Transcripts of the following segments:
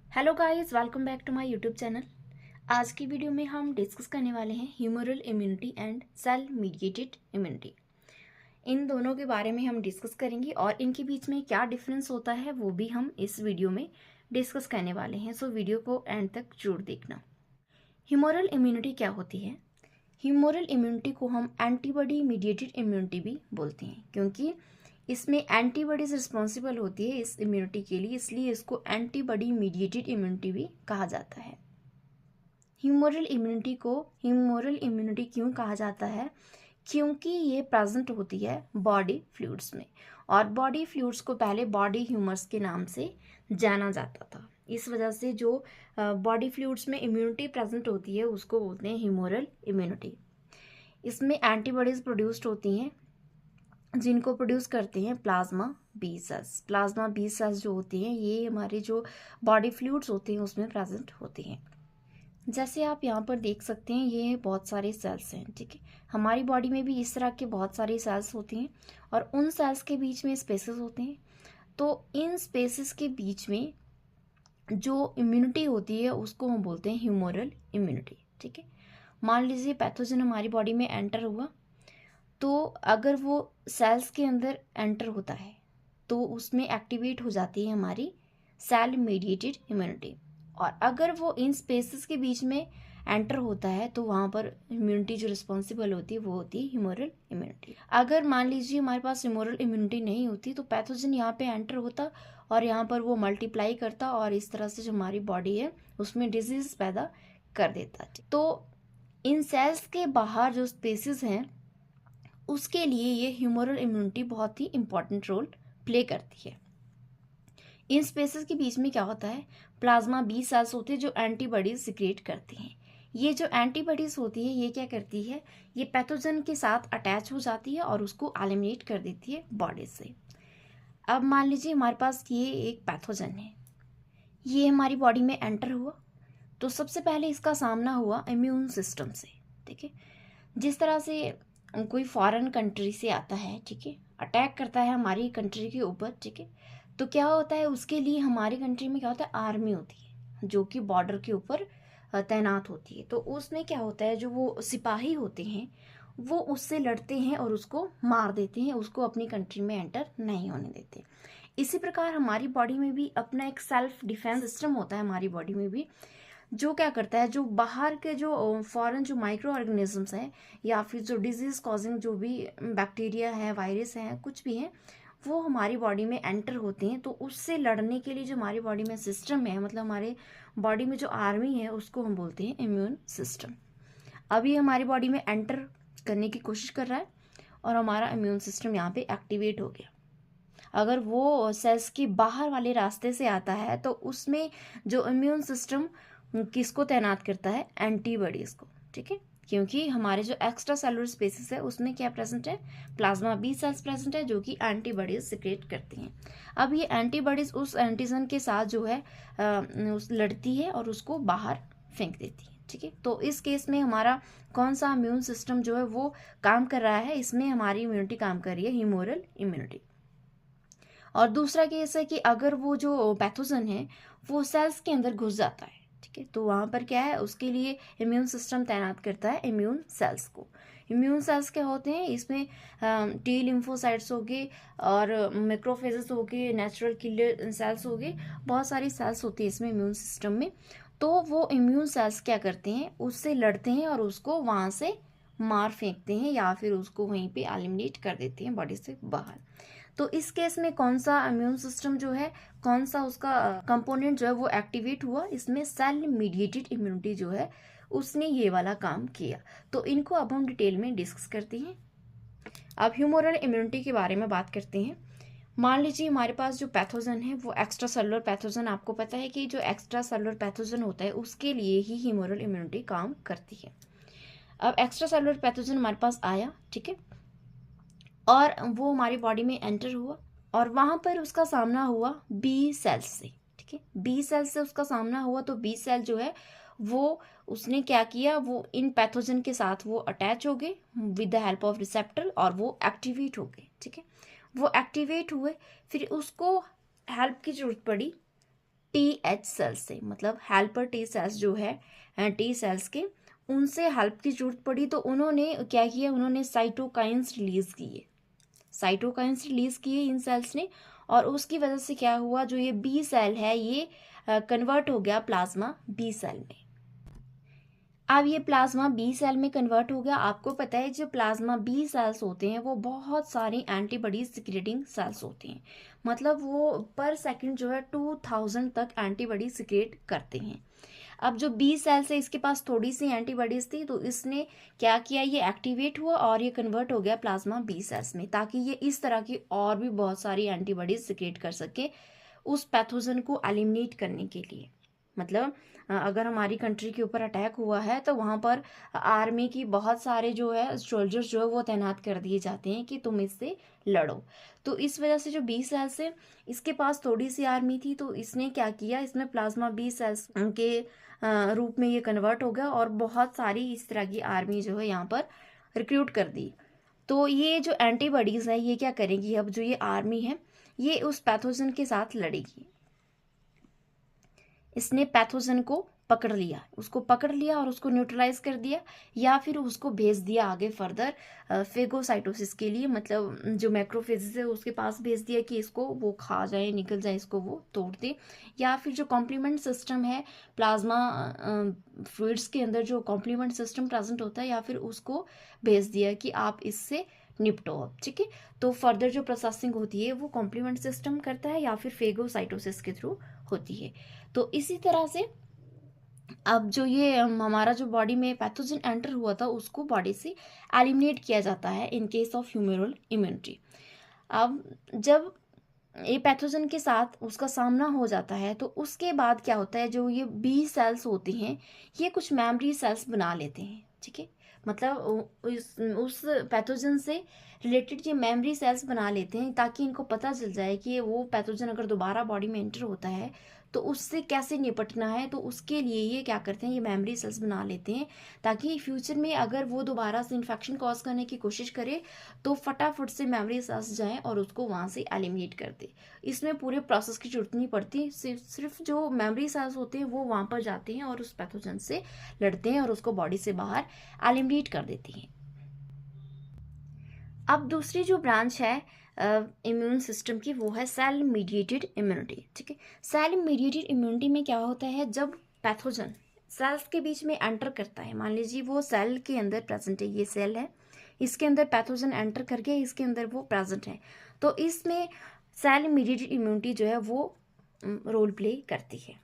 Hello guys, welcome back to my YouTube channel. आज की video में हम डिस्कस करने वाले हैं humoral immunity and cell mediated immunity. इन दोनों के बारे में हम डिस्कस करेंगे और इनके बीच में क्या डिफरेंस होता है वो भी हम इस वीडियो में डिस्कस करने वाले हैं। सो वीडियो को एंड तक जरूर देखना। ह्यूमरल इम्यूनिटी क्या होती है? ह्यूमरल इम्यूनिटी को हम एंटीबॉडी मीडिएटेड इम्यूनिटी भी बोलते हैं, क्योंकि इसमें एंटीबॉडीज रिस्पॉन्सिबल होती है इस इम्यूनिटी के लिए, इसलिए इसको एंटीबॉडी मीडिएटेड इम्यूनिटी भी कहा जाता है। ह्यूमरल इम्यूनिटी क्यों कहा जाता है? क्योंकि ये प्रेजेंट होती है बॉडी फ्लूइड्स में, और बॉडी फ्लूइड्स को पहले बॉडी ह्यूमर्स के नाम से जाना जाता था। इस वजह से जो बॉडी फ्लूइड्स में इम्यूनिटी प्रेजेंट होती है उसको बोलते हैं ह्यूमरल इम्यूनिटी। इसमें एंटीबॉडीज प्रोड्यूस्ड होती हैं जिनको प्रोड्यूस करते हैं plasma B cells. Plasma B cells जो होती हैं ये हमारे जो बॉडी फ्लूइड्स होते हैं उसमें प्रेजेंट होती हैं। जैसे आप यहाँ पर देख सकते हैं ये बहुत सारे सेल्स हैं, ठीक है। हमारी बॉडी में भी इस तरह के बहुत सारे सेल्स होते हैं और उन सेल्स के बीच में स्पेसेस होते हैं। तो इन स्पेसेस के बीच में जो इम्यूनिटी होती है उसको हम बोलते हैं ह्यूमरल इम्यूनिटी, ठीक है। मान लीजिए पैथोजन हमारी बॉडी में एंटर हुआ, तो अगर वो सेल्स के अंदर एंटर होता है तो उसमें एक्टिवेट हो जाती है हमारी सेल मीडिएटेड इम्यूनिटी, और अगर वो इन स्पेसेस के बीच में एंटर होता है तो वहाँ पर इम्यूनिटी जो रिस्पॉन्सिबल होती है वो होती है ह्यूमरल इम्यूनिटी। अगर मान लीजिए हमारे पास ह्यूमरल इम्यूनिटी नहीं होती तो पैथोजन यहाँ पे एंटर होता और यहाँ पर वो मल्टीप्लाई करता और इस तरह से जो हमारी बॉडी है उसमें डिजीज पैदा कर देता। तो इन सेल्स के बाहर जो स्पेसेस हैं उसके लिए ये ह्यूमरल इम्यूनिटी बहुत ही इंपॉर्टेंट रोल प्ले करती है। इन स्पेसेस के बीच में क्या होता है, प्लाज्मा बी सेल्स होते हैं जो एंटीबॉडीज सिक्रेट करती हैं। ये जो एंटीबॉडीज होती है ये क्या करती है, ये पैथोजन के साथ अटैच हो जाती है और उसको एलिमिनेट कर देती है बॉडी से। अब मान लीजिए हमारे पास ये एक पैथोजन है, ये हमारी बॉडी में एंटर हुआ तो सबसे पहले इसका सामना हुआ इम्यून सिस्टम से, ठीक है। जिस तरह से कोई फॉरेन कंट्री से आता है, ठीक है, अटैक करता है हमारी कंट्री के ऊपर, ठीक है, तो क्या होता है उसके लिए हमारी कंट्री में क्या होता है, आर्मी होती है जो कि बॉर्डर के ऊपर तैनात होती है। तो उसमें क्या होता है, जो वो सिपाही होते हैं वो उससे लड़ते हैं और उसको मार देते हैं, उसको अपनी कंट्री में एंटर नहीं होने देते। इसी प्रकार हमारी बॉडी में भी अपना एक सेल्फ डिफेंस सिस्टम होता है हमारी बॉडी में भी, जो क्या करता है, जो बाहर के जो फॉरेन जो माइक्रो ऑर्गेनिजम्स हैं या फिर जो डिजीज कॉजिंग जो भी बैक्टीरिया है, वायरस हैं, कुछ भी हैं, वो हमारी बॉडी में एंटर होते हैं। तो उससे लड़ने के लिए जो हमारी बॉडी में सिस्टम है, मतलब हमारे बॉडी में जो आर्मी है उसको हम बोलते हैं इम्यून सिस्टम। अब ये हमारी बॉडी में एंटर करने की कोशिश कर रहा है और हमारा इम्यून सिस्टम यहाँ पे एक्टिवेट हो गया। अगर वो सेल्स के बाहर वाले रास्ते से आता है तो उसमें जो इम्यून सिस्टम किसको तैनात करता है, एंटीबॉडीज को, ठीक है। क्योंकि हमारे जो एक्स्ट्रा सेलुलर स्पेसिस है उसमें क्या प्रेजेंट है, प्लाज्मा बी सेल्स प्रेजेंट है जो कि एंटीबॉडीज सिक्रेट करती हैं। अब ये एंटीबॉडीज उस एंटीजन के साथ जो है उस लड़ती है और उसको बाहर फेंक देती है, ठीक है। तो इस केस में हमारा कौन सा इम्यून सिस्टम जो है वो काम कर रहा है, इसमें हमारी इम्यूनिटी काम कर रही है, ह्यूमरल इम्यूनिटी। और दूसरा केस है कि अगर वो जो पैथोजन है वो सेल्स के अंदर घुस जाता है, ठीक है, तो वहाँ पर क्या है, उसके लिए इम्यून सिस्टम तैनात करता है इम्यून सेल्स को। इम्यून सेल्स क्या होते हैं, इसमें टी लिम्फोसाइट्स हो गए और मैक्रोफेजेस हो गए, नेचुरल किलर सेल्स हो गए, बहुत सारी सेल्स होती है इसमें इम्यून सिस्टम में। तो वो इम्यून सेल्स क्या करते हैं, उससे लड़ते हैं और उसको वहाँ से मार फेंकते हैं या फिर उसको वहीं पे एलिमिनेट कर देते हैं बॉडी से बाहर। तो इस केस में कौन सा इम्यून सिस्टम जो है, कौन सा उसका कंपोनेंट जो है वो एक्टिवेट हुआ, इसमें सेल मीडिएटेड इम्यूनिटी जो है उसने ये वाला काम किया। तो इनको अब हम डिटेल में डिस्कस करते हैं। अब ह्यूमरल इम्यूनिटी के बारे में बात करते हैं। मान लीजिए हमारे पास जो पैथोजन है वो एक्स्ट्रा सेलुलर पैथोजन, आपको पता है कि जो एक्स्ट्रा सेलुलर पैथोजन होता है उसके लिए ही ह्यूमरल इम्यूनिटी काम करती है। अब एक्स्ट्रा सेलुलर पैथोजन हमारे पास आया, ठीक है, और वो हमारी बॉडी में एंटर हुआ और वहाँ पर उसका सामना हुआ बी सेल्स से, ठीक है। बी सेल से उसका सामना हुआ तो बी सेल जो है वो उसने क्या किया, वो इन पैथोजन के साथ वो अटैच हो गए with the help of receptor और वो एक्टिवेट हो गए, ठीक है। वो एक्टिवेट हुए, फिर उसको हेल्प की जरूरत पड़ी TH सेल्स से, मतलब हेल्पर टी सेल्स जो है टी सेल्स के, उनसे हेल्प की जरूरत पड़ी तो उन्होंने क्या किया, उन्होंने साइटोकाइंस रिलीज किए, साइटोकाइंस रिलीज किए इन सेल्स ने, और उसकी वजह से क्या हुआ, जो ये बी सेल है ये कन्वर्ट हो गया प्लाज्मा बी सेल में। अब ये प्लाज्मा बी सेल में कन्वर्ट हो गया। आपको पता है जो प्लाज्मा बी सेल्स होते हैं वो बहुत सारी एंटीबॉडी सिक्रेटिंग सेल्स होते हैं, मतलब वो पर सेकंड जो है 2000 तक एंटीबॉडी सिक्रेट करते हैं। अब जो बी सेल्स है इसके पास थोड़ी सी एंटीबॉडीज थी, तो इसने क्या किया, ये एक्टिवेट हुआ और ये कन्वर्ट हो गया प्लाज्मा बी सेल्स में, ताकि ये इस तरह की और भी बहुत सारी एंटीबॉडीज सिक्रेट कर सके उस पैथोजन को एलिमिनेट करने के लिए। मतलब अगर हमारी कंट्री के ऊपर अटैक हुआ है तो वहाँ पर आर्मी की बहुत सारे जो है सोल्जर्स जो है वो तैनात कर दिए जाते हैं कि तुम इससे लड़ो। तो इस वजह से जो बी सेल्स है इसके पास थोड़ी सी आर्मी थी, तो इसने क्या किया, इसमें प्लाज्मा बी सेल्स के रूप में ये कन्वर्ट हो गया और बहुत सारी इस तरह की आर्मी जो है यहाँ पर रिक्रूट कर दी। तो ये जो एंटीबॉडीज़ है ये क्या करेंगी, अब जो ये आर्मी है ये उस पैथोजन के साथ लड़ेगी। इसने पैथोजन को पकड़ लिया, उसको पकड़ लिया और उसको न्यूट्रलाइज कर दिया, या फिर उसको भेज दिया आगे फर्दर फेगोसाइटोसिस के लिए, मतलब जो मैक्रोफेजेस है उसके पास भेज दिया कि इसको वो खा जाए, निकल जाए, इसको वो तोड़ दे। या फिर जो कॉम्प्लीमेंट सिस्टम है प्लाज्मा फ्लूइड्स के अंदर, जो कॉम्प्लीमेंट सिस्टम प्रेजेंट होता है, या फिर उसको भेज दिया कि आप इससे निपटो अब, ठीक है। तो फर्दर जो प्रोसेसिंग होती है वो कॉम्प्लीमेंट सिस्टम करता है या फिर फेगोसाइटोसिस के थ्रू होती है। तो इसी तरह से अब जो ये हमारा जो बॉडी में पैथोजन एंटर हुआ था उसको बॉडी से एलिमिनेट किया जाता है in case of humoral immunity. अब जब ये पैथोजन के साथ उसका सामना हो जाता है तो उसके बाद क्या होता है, जो ये बी सेल्स होती हैं ये कुछ मेमोरी सेल्स बना लेते हैं, ठीक है। मतलब उस पैथोजन से रिलेटेड ये मेमोरी सेल्स बना लेते हैं ताकि इनको पता चल जाए कि वो पैथोजन अगर दोबारा बॉडी में एंटर होता है तो उससे कैसे निपटना है। तो उसके लिए ये क्या करते हैं, ये मेमोरी सेल्स बना लेते हैं ताकि फ्यूचर में अगर वो दोबारा से इन्फेक्शन कॉज करने की कोशिश करे तो फटाफट से मेमोरी सेल्स जाएं और उसको वहाँ से एलिमिनेट कर दे। इसमें पूरे प्रोसेस की जरूरत नहीं पड़ती, सिर्फ जो मेमोरी सेल्स होते हैं वो वहाँ पर जाते हैं और उस पैथोजन से लड़ते हैं और उसको बॉडी से बाहर एलिमिनेट कर देती हैं। अब दूसरी जो ब्रांच है इम्यून सिस्टम की वो है सेल मीडिएटेड इम्यूनिटी, ठीक है। सेल मीडिएटेड इम्यूनिटी में क्या होता है, जब पैथोजन सेल्स के बीच में एंटर करता है, मान लीजिए वो सेल के अंदर प्रेजेंट है, ये सेल है, इसके अंदर पैथोजन एंटर करके इसके अंदर वो प्रेजेंट है, तो इसमें सेल मीडिएटेड इम्यूनिटी जो है वो रोल प्ले करती है।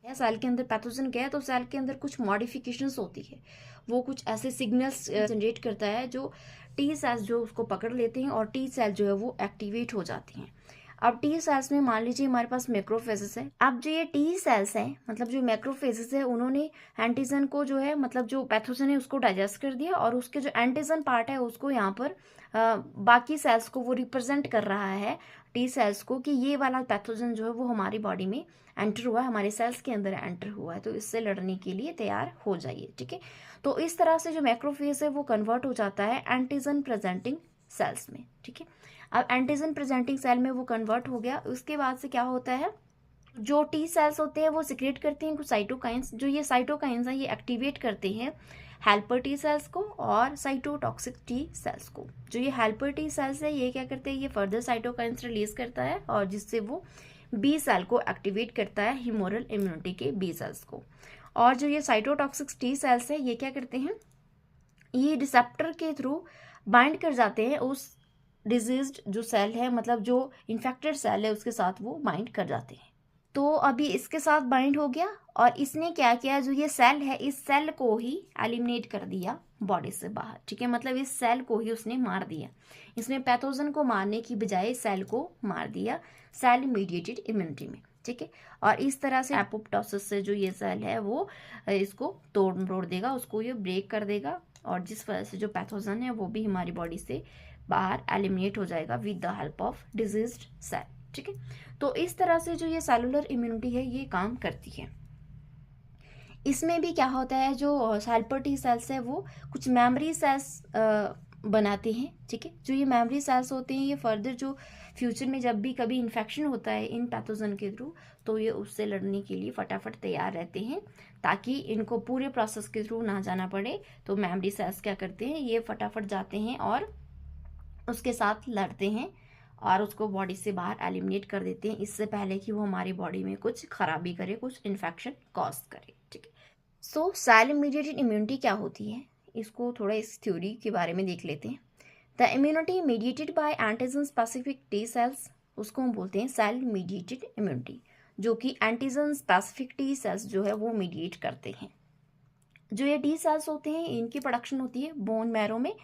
सेल के अंदर पैथोजन गया तो सेल के अंदर कुछ मॉडिफिकेशंस होती है, वो कुछ ऐसे सिग्नल्स जनरेट करता है जो टी सेल्स जो उसको पकड़ लेते हैं और टी सेल जो है वो एक्टिवेट हो जाती हैं। अब टी सेल्स में मान लीजिए हमारे पास मैक्रोफेजेस है। अब जो ये टी सेल्स हैं, मतलब जो मैक्रोफेजेस है, उन्होंने एंटीजन को जो है, मतलब जो पैथोजन है उसको डाइजेस्ट कर दिया और उसके जो एंटीजन पार्ट है उसको यहाँ पर बाकी सेल्स को वो रिप्रेजेंट कर रहा है टी सेल्स को कि ये वाला पैथोजन जो है वो हमारी बॉडी में एंटर हुआ है, हमारे सेल्स के अंदर एंटर हुआ है, तो इससे लड़ने के लिए तैयार हो जाइए, ठीक है। तो इस तरह से जो मैक्रोफेज है वो कन्वर्ट हो जाता है एंटीजन प्रेजेंटिंग सेल्स में, ठीक है। अब एंटीजन प्रेजेंटिंग सेल में वो कन्वर्ट हो गया, उसके बाद से क्या होता है, जो टी सेल्स होते हैं वो सिक्रेट करते हैं कुछ साइटोकाइंस, जो ये साइटोकाइंस हैं ये एक्टिवेट करते हैं हेल्पर टी सेल्स को और साइटोटॉक्सिक टी सेल्स को। जो ये हेल्पर टी सेल्स है ये क्या करते हैं, ये फर्दर साइटोकाइंस रिलीज करता है और जिससे वो बी सेल को एक्टिवेट करता है, ह्यूमरल इम्यूनिटी के बी सेल्स को। और जो ये साइटोटॉक्सिक टी सेल्स है ये क्या करते हैं, ये रिसेप्टर के थ्रू बाइंड कर जाते हैं उस डिजीज्ड जो सेल है, मतलब जो इन्फेक्टेड सेल है उसके साथ वो बाइंड कर जाते हैं। तो अभी इसके साथ बाइंड हो गया और इसने क्या किया, जो ये सेल है इस सेल को ही एलिमिनेट कर दिया बॉडी से बाहर, ठीक है। मतलब इस सेल को ही उसने मार दिया, इसने पैथोजन को मारने की बजाय सेल को मार दिया सेल मीडिएटेड इम्यूनिटी में, ठीक है। और इस तरह से एपोप्टोसिस से जो ये सेल है वो इसको तोड़ मरोड़ देगा, उसको ये ब्रेक कर देगा और जिस वजह से जो पैथोजन है वो भी हमारी बॉडी से बाहर एलिमिनेट हो जाएगा with the help of diseased cell, ठीक है। तो इस तरह से जो ये सेलुलर इम्यूनिटी है ये काम करती है। इसमें भी क्या होता है, जो हेल्पर टी सेल्स है वो कुछ मेमोरी सेल्स बनाते हैं, ठीक है। जो ये मेमोरी सेल्स होते हैं ये फर्दर जो फ्यूचर में जब भी कभी इन्फेक्शन होता है इन पैथोजन के थ्रू, तो ये उससे लड़ने के लिए फटाफट तैयार रहते हैं, ताकि इनको पूरे प्रोसेस के थ्रू ना जाना पड़े। तो मेमोरी सेल्स क्या करते हैं, ये फटाफट जाते हैं और उसके साथ लड़ते हैं और उसको बॉडी से बाहर एलिमिनेट कर देते हैं, इससे पहले कि वो हमारी बॉडी में कुछ खराबी करे, कुछ इन्फेक्शन कॉज करे, ठीक है। सो सेल मीडिएटेड इम्यूनिटी क्या होती है, इसको थोड़ा इस थ्योरी के बारे में देख लेते हैं। The immunity mediated by antigen specific T cells, उसको हम बोलते हैं सेल मीडिएटेड इम्यूनिटी, जो कि एंटीजन स्पेसिफिक टी सेल्स जो है वो मीडिएट करते हैं। जो ये टी सेल्स होते हैं इनकी प्रोडक्शन होती है बोन मैरो में,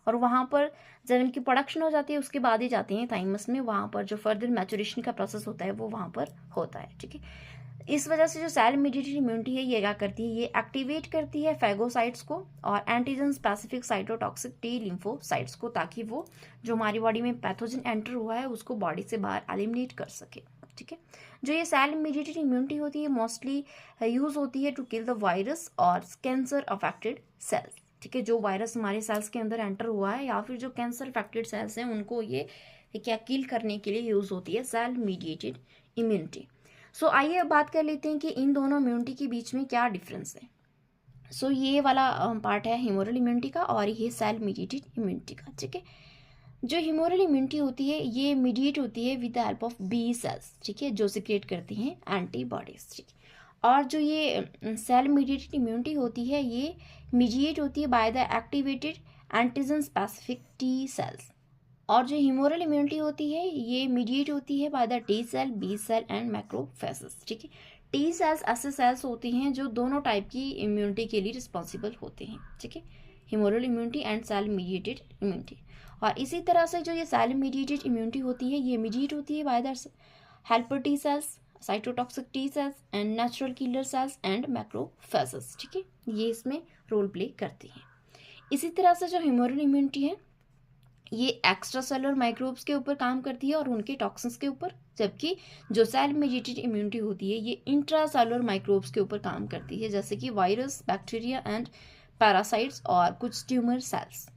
और वहाँ पर जब इनकी प्रोडक्शन हो जाती है उसके बाद ही जाते हैं थाइमस में, वहाँ पर जो फर्दर मैचुरेशन का प्रोसेस होता है वो वहाँ पर होता है, ठीक है। इस वजह से जो सेल मीडिएटेड इम्यूनिटी है ये क्या करती है, ये एक्टिवेट करती है फैगोसाइट्स को और antigen specific cytotoxic T lymphocytes को, ताकि वो जो हमारी बॉडी में पैथोजन एंटर हुआ है उसको बॉडी से बाहर एलिमिनेट कर सके, ठीक है। जो ये सेल मीडिएटेड इम्यूनिटी होती है मोस्टली यूज होती है टू किल द वायरस और कैंसर अफेक्टेड सेल्स, ठीक है। जो वायरस हमारे सेल्स के अंदर एंटर हुआ है या फिर जो कैंसर अफेक्टेड सेल्स हैं उनको ये क्या किल करने के लिए यूज होती है सेल मीडिएटेड इम्यूनिटी। सो आइए अब बात कर लेते हैं कि इन दोनों इम्यूनिटी के बीच में क्या डिफरेंस है। सो ये वाला पार्ट है ह्यूमरल इम्यूनिटी का और ये सेल मीडिएटेड इम्यूनिटी का, ठीक है। जो ह्यूमरल इम्यूनिटी होती है ये मीडिएट होती है with the help of B cells, ठीक है, जो सिक्रिएट करती हैं एंटीबॉडीज, ठीक है। और जो ये सेल मीडिएटेड इम्यूनिटी होती है ये मीडिएट होती है by the activated antigen specific T cells. और जो ह्यूमरल इम्यूनिटी होती है ये मीडिएट होती है by the T cell, B cell and macrophages, ठीक है। टी सेल्स ऐसे सेल्स होती हैं जो दोनों टाइप की इम्यूनिटी के लिए रिस्पॉन्सिबल होते हैं, ठीक है, humoral immunity and cell mediated immunity. और इसी तरह से जो ये सेल मीडिएटेड इम्यूनिटी होती है ये मीडिएट होती है by the helper T cells, cytotoxic T cells and natural killer cells and macrophages, ठीक है, ये इसमें रोल प्ले करती हैं। इसी तरह से जो ह्यूमरल इम्यूनिटी है ये एक्स्ट्रा सेलुलर माइक्रोब्स के ऊपर काम करती है और उनके टॉक्सिन्स के ऊपर, जबकि जो सेल मीडिएटेड इम्यूनिटी होती है ये इंट्रा सेलुलर माइक्रोब्स के ऊपर काम करती है, जैसे कि वायरस, बैक्टीरिया एंड पैरासाइट्स और कुछ ट्यूमर सेल्स।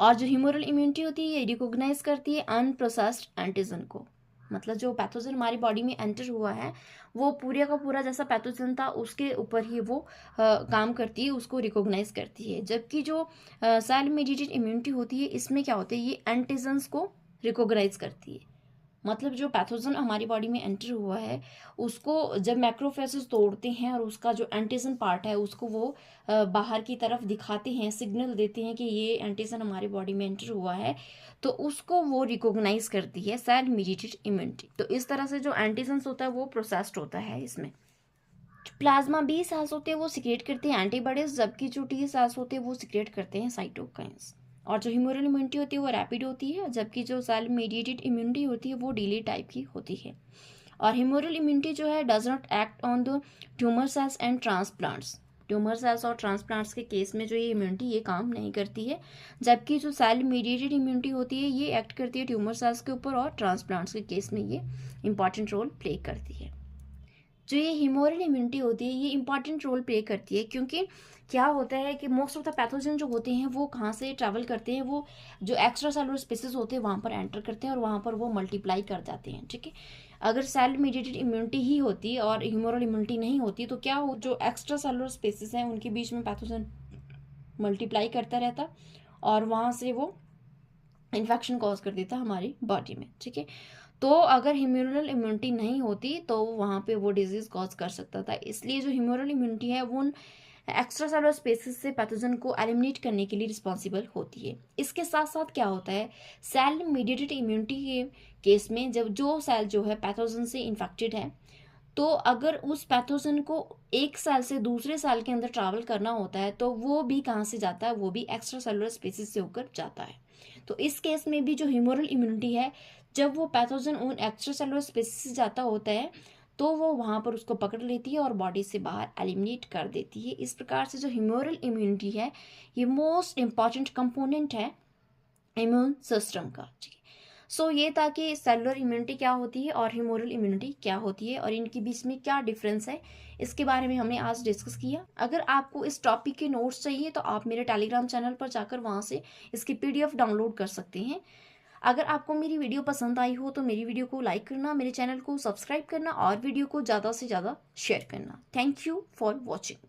और जो ह्यूमरल इम्यूनिटी होती है ये रिकॉग्नाइज करती है अनप्रोसेस्ड एंटीजन को, मतलब जो पैथोजन हमारी बॉडी में एंटर हुआ है वो पूरे का पूरा जैसा पैथोजन था उसके ऊपर ही वो काम करती है, उसको रिकॉग्नाइज करती है। जबकि जो सेल मीडिएटेड इम्यूनिटी होती है इसमें क्या होता है, ये एंटीजन्स को रिकॉग्नाइज करती है, मतलब जो पैथोजन हमारी बॉडी में एंटर हुआ है उसको जब मैक्रोफेजेस तोड़ते हैं और उसका जो एंटीजन पार्ट है उसको वो बाहर की तरफ दिखाते हैं, सिग्नल देते हैं कि ये एंटीजन हमारी बॉडी में एंटर हुआ है, तो उसको वो रिकॉग्नाइज करती है सेल मीडिएटेड इम्यूनिटी। तो इस तरह से जो एंटीजन्स होता है वो प्रोसेस्ड होता है इसमें। प्लाज्मा बी सेल्स होते हैं वो सिक्रिएट करते हैं एंटीबॉडीज, जबकि जो टी सेल्स होते हैं वो सिक्रिएट करते हैं साइटोकाइन्स। और जो ह्यूमरल इम्यूनिटी होती है वो रैपिड होती है, जबकि जो सेल मीडिएटेड इम्यूनिटी होती है वो डिले टाइप की होती है। और ह्यूमरल इम्यूनिटी जो है does not act on the tumour cells and transplants, tumour cells और ट्रांसप्लांट्स के केस में जो ये इम्यूनिटी ये काम नहीं करती है, जबकि जो सेल मीडिएटेड इम्यूनिटी होती है ये एक्ट करती है ट्यूमर सेल्स के ऊपर और ट्रांसप्लांट्स के केस में ये इंपॉर्टेंट रोल प्ले करती है। जो ये ह्यूमरल इम्यूनिटी होती है ये इंपॉर्टेंट रोल प्ले करती है, क्योंकि क्या होता है कि मोस्ट ऑफ द पैथोजन जो होते हैं वो कहाँ से ट्रैवल करते हैं, वो जो एक्स्ट्रा सेलुलर स्पेसेस होते हैं वहाँ पर एंटर करते हैं और वहाँ पर वो मल्टीप्लाई कर जाते हैं, ठीक है। अगर सेल मीडिएटेड इम्यूनिटी ही होती और ह्यूमरल इम्यूनिटी नहीं होती तो क्या हो, जो एक्स्ट्रा सेलुलर स्पेसेस हैं उनके बीच में पैथोजन मल्टीप्लाई करता रहता और वहाँ से वो इन्फेक्शन कॉज कर देता हमारी बॉडी में, ठीक है। तो अगर ह्यूमरल इम्यूनिटी नहीं होती तो वहाँ पे वो डिजीज कॉज कर सकता था, इसलिए जो ह्यूमरल इम्यूनिटी है वो एक्स्ट्रा सेलुलर स्पेसेस से पैथोजन को एलिमिनेट करने के लिए रिस्पॉन्सिबल होती है। इसके साथ साथ क्या होता है, सेल मीडिएटेड इम्यूनिटी के केस में जब जो सेल जो है पैथोजन से इन्फेक्टेड है, तो अगर उस पैथोजन को एक सेल से दूसरे सेल के अंदर ट्रैवल करना होता है तो वो भी कहाँ से जाता है, वो भी एक्स्ट्रा सेलुलर स्पेसेस से होकर जाता है। तो इस केस में भी जो ह्यूमरल इम्यूनिटी है जब वो पैथोजन उन एक्स्ट्रा सेलुलर स्पेसेस से जाता होता है तो वो वहाँ पर उसको पकड़ लेती है और बॉडी से बाहर एलिमिनेट कर देती है। इस प्रकार से जो ह्यूमरल इम्यूनिटी है ये मोस्ट इम्पॉर्टेंट कंपोनेंट है इम्यून सिस्टम का, ठीक है। सो ये था कि सेलुलर इम्यूनिटी क्या होती है और ह्यूमरल इम्यूनिटी क्या होती है और इनके बीच में क्या डिफरेंस है, इसके बारे में हमने आज डिस्कस किया। अगर आपको इस टॉपिक के नोट्स चाहिए तो आप मेरे टेलीग्राम चैनल पर जाकर वहाँ से इसकी PDF डाउनलोड कर सकते हैं। अगर आपको मेरी वीडियो पसंद आई हो तो मेरी वीडियो को लाइक करना, मेरे चैनल को सब्सक्राइब करना और वीडियो को ज़्यादा से ज़्यादा शेयर करना। Thank you for watching.